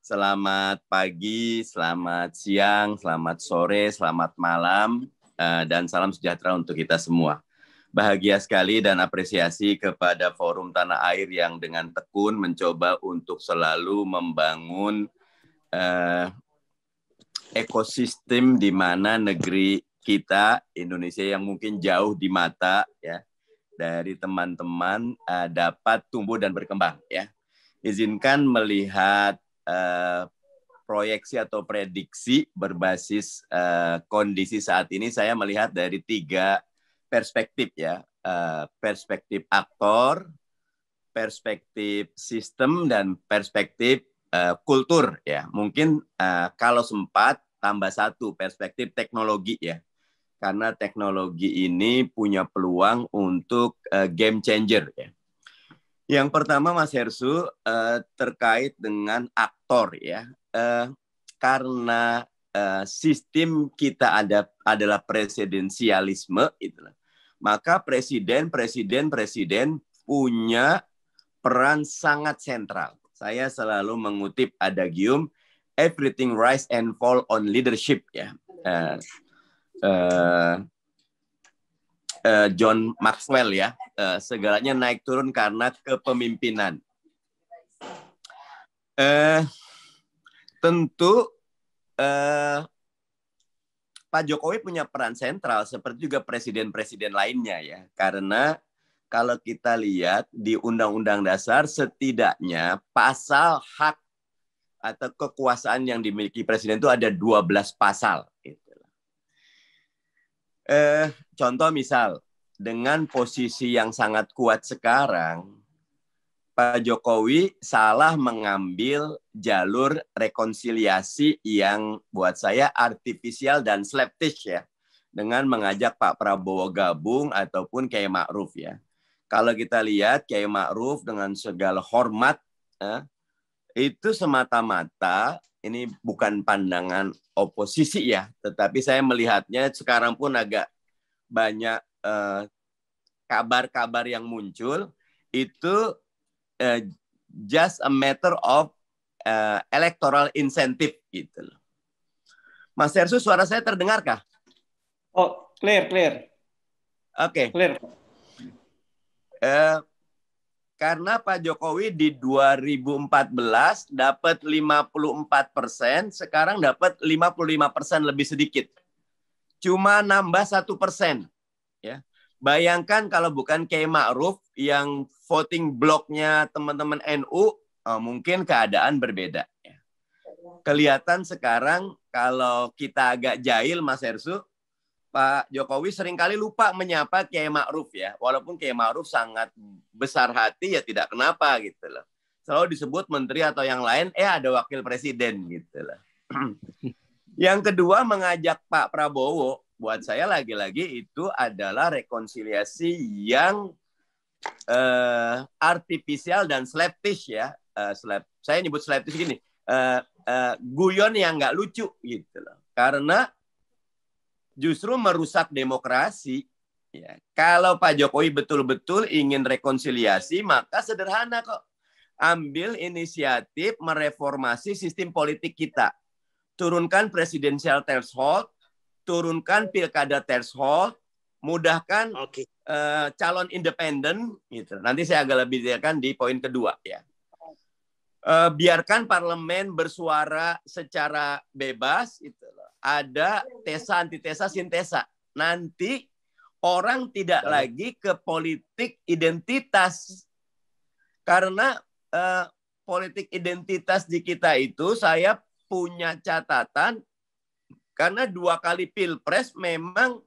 Selamat pagi, selamat siang, selamat sore, selamat malam, dan salam sejahtera untuk kita semua. Bahagia sekali dan apresiasi kepada Forum Tanah Air yang dengan tekun mencoba untuk selalu membangun ekosistem di mana negeri kita, Indonesia yang mungkin jauh di mata ya dari teman-teman dapat tumbuh dan berkembang ya. Izinkan melihat proyeksi atau prediksi berbasis kondisi saat ini. Saya melihat dari 3 perspektif ya, perspektif aktor, perspektif sistem, dan perspektif kultur ya. Mungkin kalau sempat tambah 1 perspektif teknologi ya, karena teknologi ini punya peluang untuk game changer ya. Yang pertama Mas Hersu terkait dengan aktor ya, karena sistem kita adalah presidensialisme itulah. Maka presiden punya peran sangat sentral. Saya selalu mengutip adagium everything rise and fall on leadership ya. John Maxwell ya, segalanya naik turun karena kepemimpinan. Tentu Pak Jokowi punya peran sentral seperti juga presiden-presiden lainnya ya. Karena kalau kita lihat di Undang-Undang Dasar setidaknya pasal hak atau kekuasaan yang dimiliki presiden itu ada 12 pasal. Contoh misal, dengan posisi yang sangat kuat sekarang, Pak Jokowi salah mengambil jalur rekonsiliasi yang buat saya artifisial dan slapstick ya, dengan mengajak Pak Prabowo gabung ataupun Kiai Ma'ruf ya. Kalau kita lihat Kiai Ma'ruf dengan segala hormat, itu semata-mata ini bukan pandangan oposisi ya, tetapi saya melihatnya sekarang pun agak banyak kabar-kabar yang muncul itu just a matter of electoral incentive gitu loh. Mas Ersu, suara saya terdengarkah? Oh, clear. Oke. Clear. Karena Pak Jokowi di 2014 dapat 54%, sekarang dapat 55% lebih sedikit. Cuma nambah 1%. Ya. Bayangkan kalau bukan Kiai Ma'ruf yang voting blocknya teman-teman NU, mungkin keadaan berbeda. Kelihatan sekarang kalau kita agak jahil, Mas Hersu, Pak Jokowi seringkali lupa menyapa Kiai Ma'ruf ya. Walaupun Kiai Ma'ruf sangat besar hati, ya tidak kenapa gitu loh. Selalu disebut menteri atau yang lain, ada wakil presiden gitu loh. Yang kedua, mengajak Pak Prabowo, buat saya lagi-lagi itu adalah rekonsiliasi yang artifisial dan slaptish ya. Saya nyebut slaptish gini, guyon yang nggak lucu gitu loh. Karena justru merusak demokrasi. Ya. Kalau Pak Jokowi betul-betul ingin rekonsiliasi, maka sederhana kok. Ambil inisiatif mereformasi sistem politik kita. Turunkan presidensial threshold, turunkan pilkada threshold, mudahkan calon independen. Gitu. Nanti saya agak lebih detailkan di poin kedua ya. Biarkan parlemen bersuara secara bebas. Gitu. Ada tesa, antitesa, sintesa. Nanti orang tidak lagi ke politik identitas. Karena politik identitas di kita itu saya punya catatan, karena 2 kali pilpres memang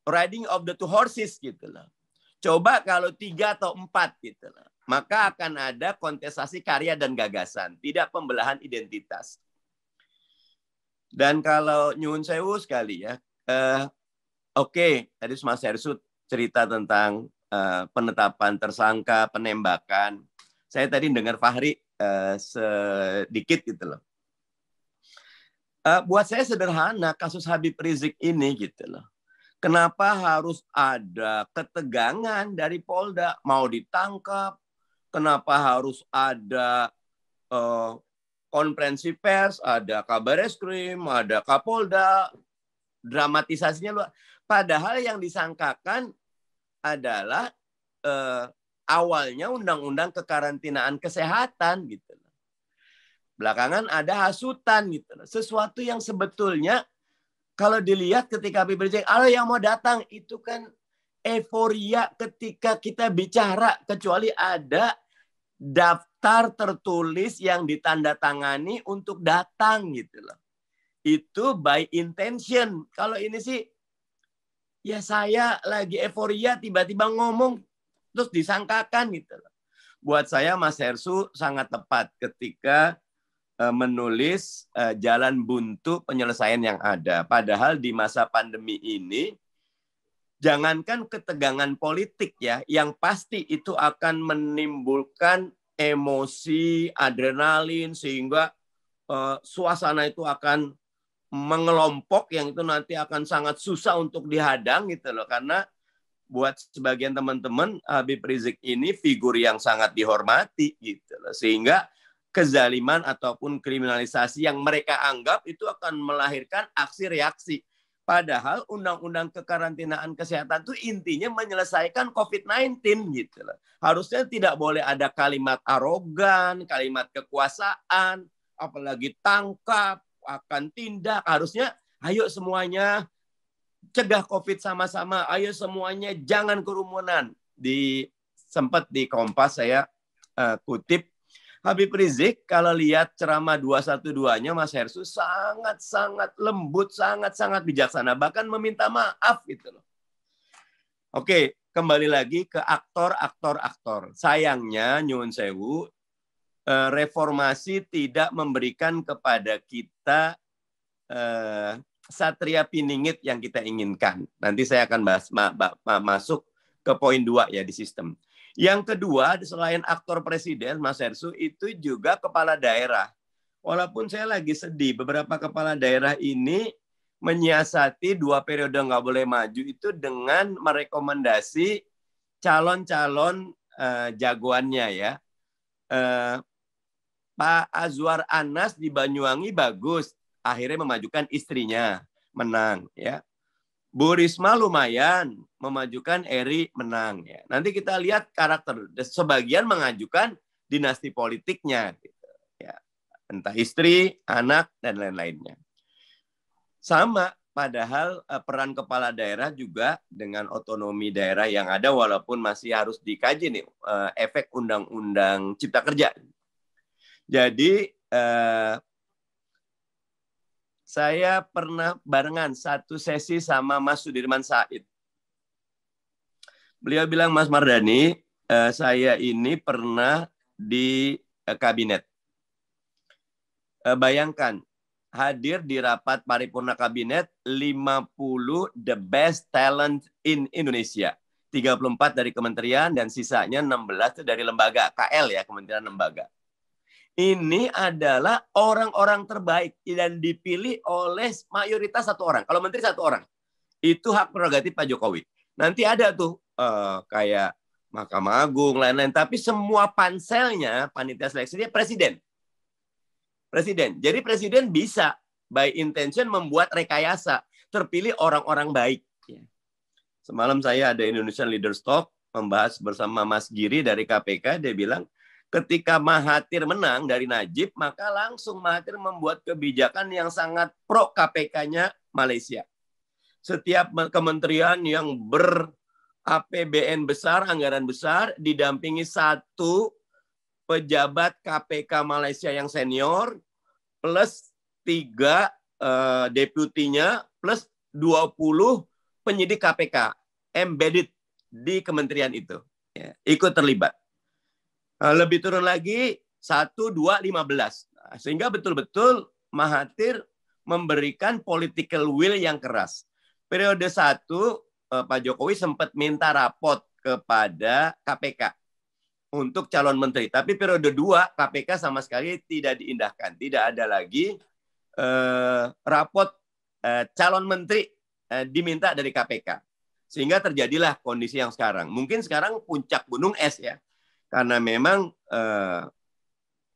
riding of the two horses gitu loh. Coba kalau 3 atau 4 gitu loh. Maka akan ada kontestasi karya dan gagasan, tidak pembelahan identitas. Dan kalau nyuwun sewu sekali ya, tadi Mas Hersu cerita tentang penetapan tersangka, penembakan. Saya tadi dengar Fahri sedikit gitu loh. Buat saya sederhana kasus Habib Rizik ini gitu loh. Kenapa harus ada ketegangan dari Polda mau ditangkap? Kenapa harus ada konferensi pers, ada Kabareskrim, ada Kapolda, dramatisasinya luar. Padahal yang disangkakan adalah awalnya undang-undang kekarantinaan kesehatan gitu. Belakangan ada hasutan gitu. Sesuatu yang sebetulnya kalau dilihat ketika Habib Rizik, yang mau datang itu kan euforia ketika kita bicara, kecuali ada daftar tertulis yang ditandatangani untuk datang gitu loh. Itu by intention. Kalau ini sih ya saya lagi euforia tiba-tiba ngomong terus disangkakan gitu loh. Buat saya Mas Hersu sangat tepat ketika menulis jalan buntu penyelesaian yang ada. Padahal di masa pandemi ini jangankan ketegangan politik ya, yang pasti itu akan menimbulkan emosi, adrenalin sehingga suasana itu akan mengelompok yang itu nanti akan sangat susah untuk dihadang gitu loh. Karena buat sebagian teman-teman Habib Rizik ini figur yang sangat dihormati gitu loh. Sehingga kezaliman ataupun kriminalisasi yang mereka anggap itu akan melahirkan aksi reaksi. Padahal undang-undang kekarantinaan kesehatan itu intinya menyelesaikan COVID-19 gitu loh. Harusnya tidak boleh ada kalimat arogan, kalimat kekuasaan, apalagi tangkap, akan tindak. Harusnya ayo semuanya cegah COVID sama-sama, ayo semuanya jangan kerumunan. Sempat di Kompas saya kutip Habib Rizik, kalau lihat ceramah 212-nya Mas Hersu sangat-sangat lembut, sangat-sangat bijaksana, bahkan meminta maaf gitu loh. Oke, kembali lagi ke aktor. Sayangnya nyuwun sewu, reformasi tidak memberikan kepada kita satria piningit yang kita inginkan. Nanti saya akan masuk ke poin 2 ya di sistem. Yang kedua, selain aktor presiden, Mas Hersu, itu juga kepala daerah. Walaupun saya lagi sedih, beberapa kepala daerah ini menyiasati 2 periode nggak boleh maju itu dengan merekomendasi calon-calon jagoannya ya. Pak Azwar Anas di Banyuwangi bagus, akhirnya memajukan istrinya, menang ya. Bu Risma lumayan, memajukan Eri, menang ya. Nanti kita lihat karakter. Sebagian mengajukan dinasti politiknya, gitu. Ya, entah istri, anak dan lain-lainnya. Sama padahal peran kepala daerah juga dengan otonomi daerah yang ada, walaupun masih harus dikaji nih efek undang-undang Cipta Kerja. Jadi saya pernah barengan satu sesi sama Mas Sudirman Said. Beliau bilang, Mas Mardhani, saya ini pernah di kabinet. Bayangkan, hadir di rapat paripurna kabinet 50 the best talent in Indonesia. 34 dari kementerian dan sisanya 16 dari lembaga KL ya, kementerian lembaga. Ini adalah orang-orang terbaik dan dipilih oleh mayoritas satu orang. Kalau menteri satu orang. Itu hak prerogatif Pak Jokowi. Nanti ada tuh kayak Mahkamah Agung, lain-lain. Tapi semua panselnya, panitia seleksinya presiden. Jadi presiden bisa by intention membuat rekayasa. Terpilih orang-orang baik. Semalam saya ada Indonesian Leaders Talk membahas bersama Mas Giri dari KPK. Dia bilang ketika Mahathir menang dari Najib, maka langsung Mahathir membuat kebijakan yang sangat pro KPK-nya Malaysia. Setiap kementerian yang ber-APBN besar, anggaran besar, didampingi satu pejabat KPK Malaysia yang senior, plus 3 deputinya, plus 20 penyidik KPK embedded di kementerian itu. Ya, ikut terlibat. Lebih turun lagi 1, 2, 15. Sehingga betul-betul Mahathir memberikan political will yang keras. Periode 1, Pak Jokowi sempat minta rapot kepada KPK untuk calon menteri. Tapi periode 2, KPK sama sekali tidak diindahkan. Tidak ada lagi rapot calon menteri diminta dari KPK. Sehingga terjadilah kondisi yang sekarang. Mungkin sekarang puncak gunung es ya. Karena memang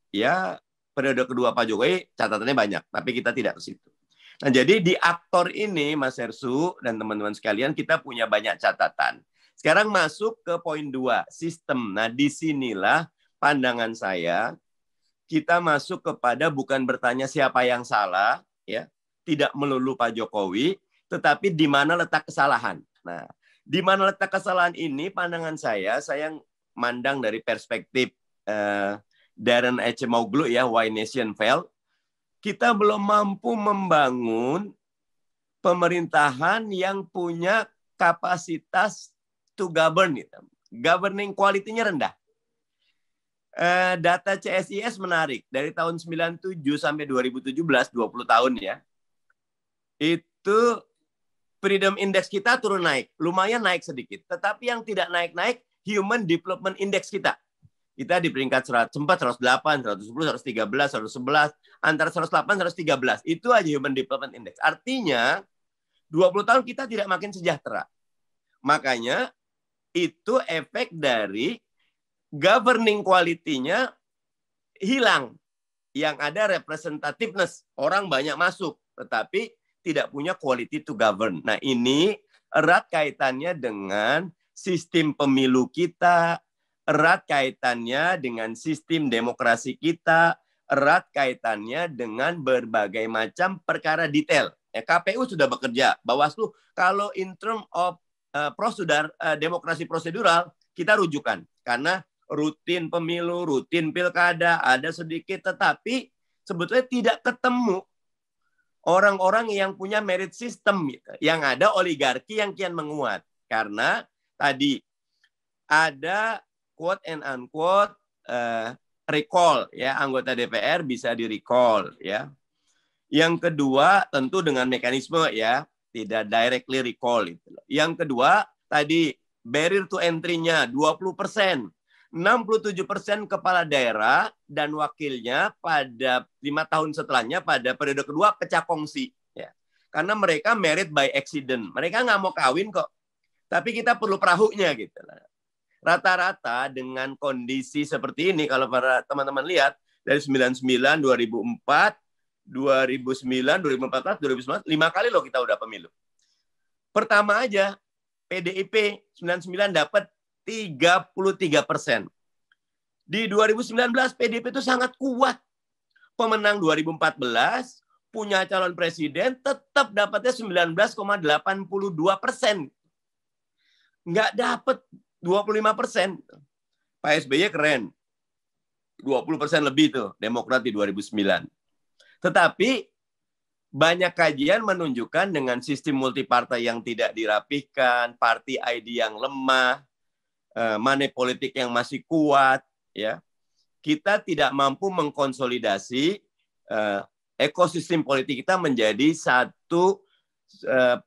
ya periode kedua Pak Jokowi catatannya banyak. Tapi kita tidak ke situ. Nah, jadi di aktor ini, Mas Hersu dan teman-teman sekalian, kita punya banyak catatan. Sekarang masuk ke poin 2, sistem. Nah, disinilah pandangan saya, kita masuk kepada bukan bertanya siapa yang salah, ya, tidak melulu Pak Jokowi, tetapi di mana letak kesalahan. Nah, di mana letak kesalahan ini, pandangan saya mandang dari perspektif Darren Acemoglu ya, Why Nation Failed. Kita belum mampu membangun pemerintahan yang punya kapasitas to govern. Governing quality-nya rendah. Data CSIS menarik. Dari tahun 97 sampai 2017, 20 tahun ya. Itu Freedom Index kita turun naik. Lumayan naik sedikit. Tetapi yang tidak naik-naik, Human Development Index kita. Kita di peringkat 104, 108, 110, 113, 111, antara 108, 113. Itu aja Human Development Index. Artinya, 20 tahun kita tidak makin sejahtera. Makanya, itu efek dari governing quality-nya hilang. Yang ada representativeness. Orang banyak masuk, tetapi tidak punya quality to govern. Nah, ini erat kaitannya dengan sistem pemilu kita, erat kaitannya dengan sistem demokrasi kita, erat kaitannya dengan berbagai macam perkara detail. KPU sudah bekerja, Bawaslu kalau in term of demokrasi prosedural kita rujukan karena rutin pemilu, rutin pilkada ada sedikit, tetapi sebetulnya tidak ketemu orang-orang yang punya merit system gitu. Yang ada oligarki yang kian menguat karena tadi ada quote and unquote recall ya, anggota DPR bisa di-recall ya. Yang kedua tentu dengan mekanisme ya, tidak directly recall itu. Yang kedua tadi barrier to entry-nya 20%. 67% kepala daerah dan wakilnya pada 5 tahun setelahnya pada periode kedua pecah kongsi ya. Karena mereka merit by accident. Mereka nggak mau kawin kok. Tapi kita perlu perahunya gitu. Rata-rata dengan kondisi seperti ini, kalau para teman-teman lihat, dari 99, 2004, 2009, 2014, 2019, 5 kali loh kita udah pemilu. Pertama aja, PDIP 99 dapat 33%. Di 2019, PDIP itu sangat kuat. Pemenang 2014, punya calon presiden tetap dapatnya 19,82%. Nggak dapat 25%. Pak SBY keren. 20% lebih tuh Demokrat di 2009. Tetapi banyak kajian menunjukkan dengan sistem multipartai yang tidak dirapihkan, party ID yang lemah, money politik yang masih kuat, ya, kita tidak mampu mengkonsolidasi ekosistem politik kita menjadi satu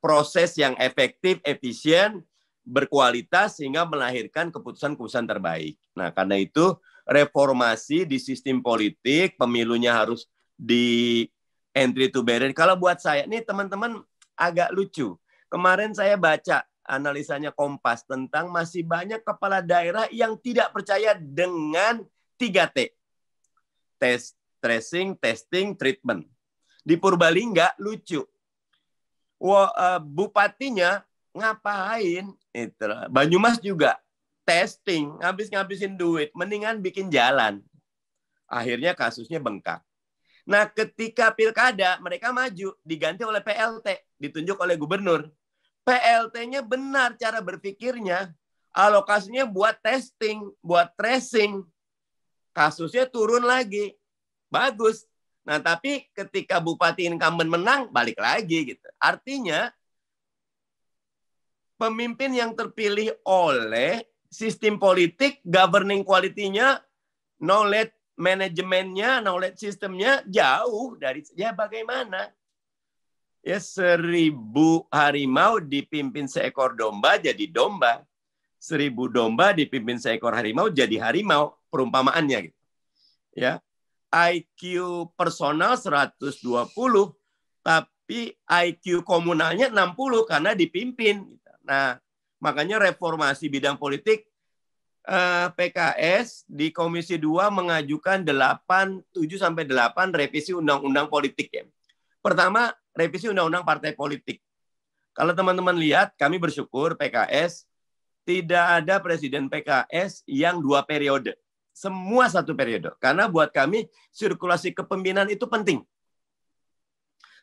proses yang efektif, efisien, berkualitas sehingga melahirkan keputusan-keputusan terbaik. Nah, karena itu reformasi di sistem politik, pemilunya harus di entry to barrier. Kalau buat saya, nih teman-teman agak lucu. Kemarin saya baca analisanya Kompas tentang masih banyak kepala daerah yang tidak percaya dengan 3T. Test, tracing, testing, treatment. Di Purbalingga lucu. Bupatinya ngapain? Itu. Banyumas juga testing, ngabisin duit, mendingan bikin jalan. Akhirnya kasusnya bengkak. Nah, ketika pilkada mereka maju, diganti oleh PLT, ditunjuk oleh gubernur. PLT-nya benar cara berpikirnya, alokasinya buat testing, buat tracing. Kasusnya turun lagi. Bagus. Nah, tapi ketika bupati incumbent menang, balik lagi gitu. Artinya pemimpin yang terpilih oleh sistem politik, governing quality-nya, knowledge manajemennya, knowledge sistemnya jauh dari, ya bagaimana? Ya 1000 harimau dipimpin seekor domba jadi domba. 1000 domba dipimpin seekor harimau jadi harimau, perumpamaannya gitu. Ya. IQ personal 120, tapi IQ komunalnya 60 karena dipimpin. Nah, makanya reformasi bidang politik PKS di Komisi 2 mengajukan 7-8 revisi undang-undang politik ya. Pertama, revisi undang-undang partai politik. Kalau teman-teman lihat, kami bersyukur PKS tidak ada presiden PKS yang 2 periode. Semua 1 periode. Karena buat kami sirkulasi kepemimpinan itu penting.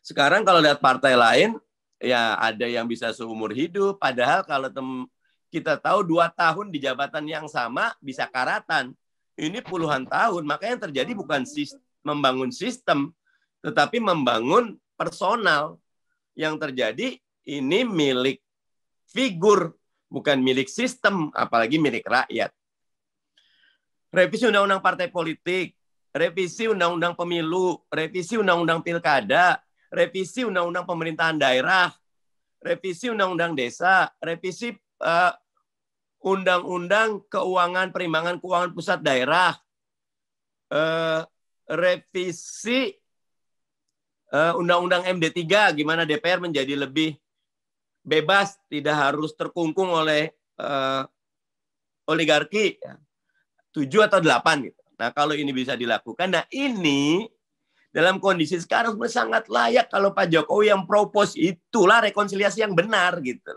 Sekarang kalau lihat partai lain, ya ada yang bisa seumur hidup. Padahal kalau kita tahu 2 tahun di jabatan yang sama bisa karatan. Ini puluhan tahun. Maka yang terjadi bukan membangun sistem, tetapi membangun personal. Yang terjadi ini milik figur, bukan milik sistem, apalagi milik rakyat. Revisi undang-undang partai politik, revisi undang-undang pemilu, revisi undang-undang pilkada, revisi undang-undang pemerintahan daerah, revisi undang-undang desa, revisi undang-undang keuangan, perimbangan keuangan pusat daerah, revisi undang-undang MD3, gimana DPR menjadi lebih bebas, tidak harus terkungkung oleh oligarki, 7 atau 8 gitu. Nah, kalau ini bisa dilakukan, nah ini dalam kondisi sekarang sangat layak kalau Pak Jokowi yang propose, itulah rekonsiliasi yang benar gitu.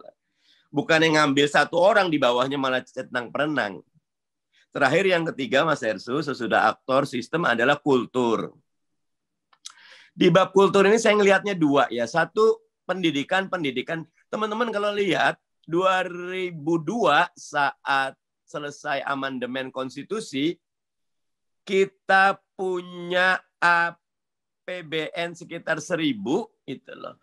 Bukan yang ngambil 1 orang di bawahnya malah centang perenang. Terakhir yang ketiga, Mas Ersu, sesudah aktor sistem adalah kultur. Di bab kultur ini saya ngelihatnya 2 ya. 1, pendidikan. Teman-teman kalau lihat 2002 saat selesai amandemen konstitusi, kita punya APBN sekitar 1000 itu loh.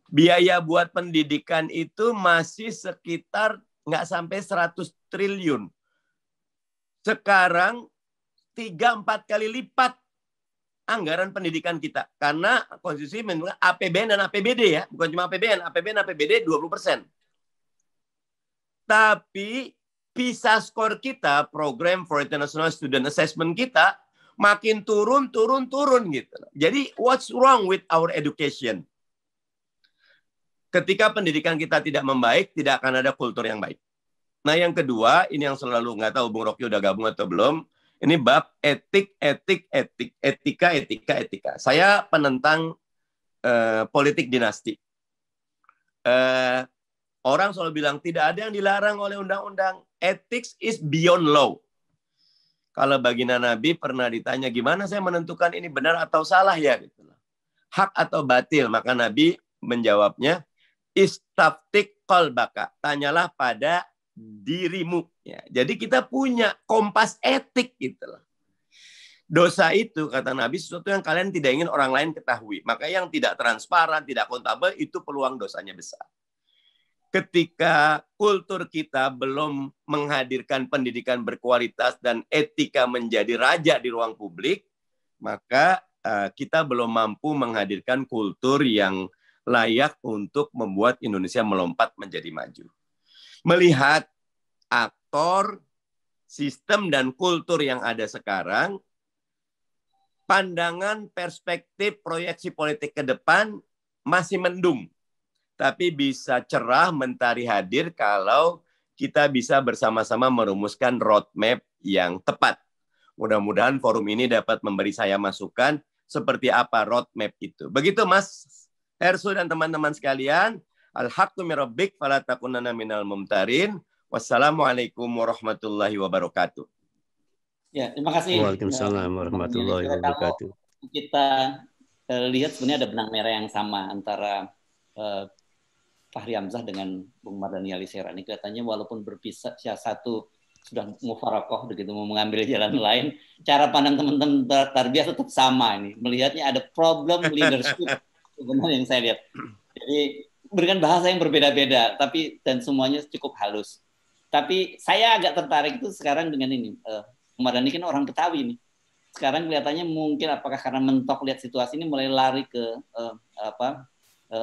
Biaya buat pendidikan itu masih sekitar nggak sampai 100 triliun. Sekarang 3-4 kali lipat anggaran pendidikan kita. Karena konstitusi menentukan APBN dan APBD ya. Bukan cuma APBN, APBD 20%. Tapi PISA skor kita, Program for International Student Assessment kita, makin turun gitu. Jadi, what's wrong with our education? Ketika pendidikan kita tidak membaik, tidak akan ada kultur yang baik. Nah, yang kedua, ini yang selalu nggak tahu Bung Rocky udah gabung atau belum, ini bab etika. Saya penentang politik dinasti. Orang selalu bilang tidak ada yang dilarang oleh undang-undang. Ethics is beyond law. Kalau baginda Nabi pernah ditanya, gimana saya menentukan ini benar atau salah ya? Gitu. hak atau batil? Maka Nabi menjawabnya, istaftik qalbaka, tanyalah pada dirimu. Ya, jadi kita punya kompas etik gitu loh. Dosa itu, kata Nabi, sesuatu yang kalian tidak ingin orang lain ketahui. Maka yang tidak transparan, tidak akuntabel, itu peluang dosanya besar. Ketika kultur kita belum menghadirkan pendidikan berkualitas dan etika menjadi raja di ruang publik, maka kita belum mampu menghadirkan kultur yang layak untuk membuat Indonesia melompat menjadi maju. Melihat aktor, sistem, dan kultur yang ada sekarang, pandangan, perspektif, proyeksi politik ke depan masih mendung. Tapi bisa cerah mentari hadir kalau kita bisa bersama-sama merumuskan roadmap yang tepat. Mudah-mudahan forum ini dapat memberi saya masukan seperti apa roadmap itu. Begitu Mas Hersu dan teman-teman sekalian. Al-haqqu min rabbik fala takunanna minal mumtarin. Wassalamualaikum warahmatullahi wabarakatuh. Ya, terima kasih. Waalaikumsalam warahmatullahi wabarakatuh. Kita lihat sebenarnya ada benang merah yang sama antara Fahri Hamzah dengan Bung Mardhani Alisera. Ini kelihatannya walaupun berpisah, satu sudah mufarokoh begitu mau mengambil jalan lain, cara pandang teman-teman tarbiyah tetap sama ini. Melihatnya ada problem leadership sebenarnya yang saya lihat. Jadi berikan bahasa yang berbeda-beda, tapi dan semuanya cukup halus. Tapi saya agak tertarik itu sekarang dengan ini. Bung Mardhani kan orang Betawi nih. Sekarang kelihatannya mungkin apakah karena mentok lihat situasi ini mulai lari ke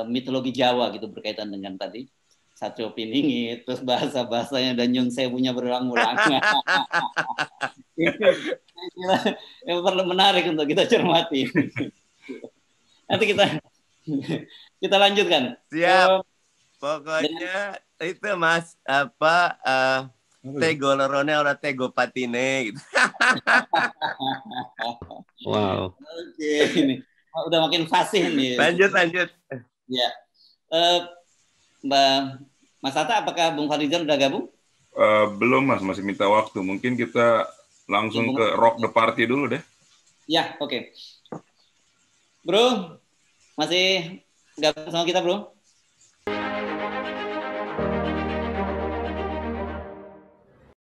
mitologi Jawa gitu berkaitan dengan tadi Satrio Piningit, terus bahasa-bahasanya dan Nyun Sewunya berulang-ulang. Yang perlu menarik untuk kita cermati. Nanti kita lanjutkan. Siap. Pokoknya itu Mas tego lorone ora tego patine gitu. Wow. Oke, ini udah makin fasih nih. Lanjut. Ya. Mbak Mas Atta, apakah Bung Fadlizon udah gabung? Belum Mas, masih minta waktu. Mungkin kita langsung ke rock the party dulu deh. Ya, oke. Bro, masih gabung sama kita, Bro?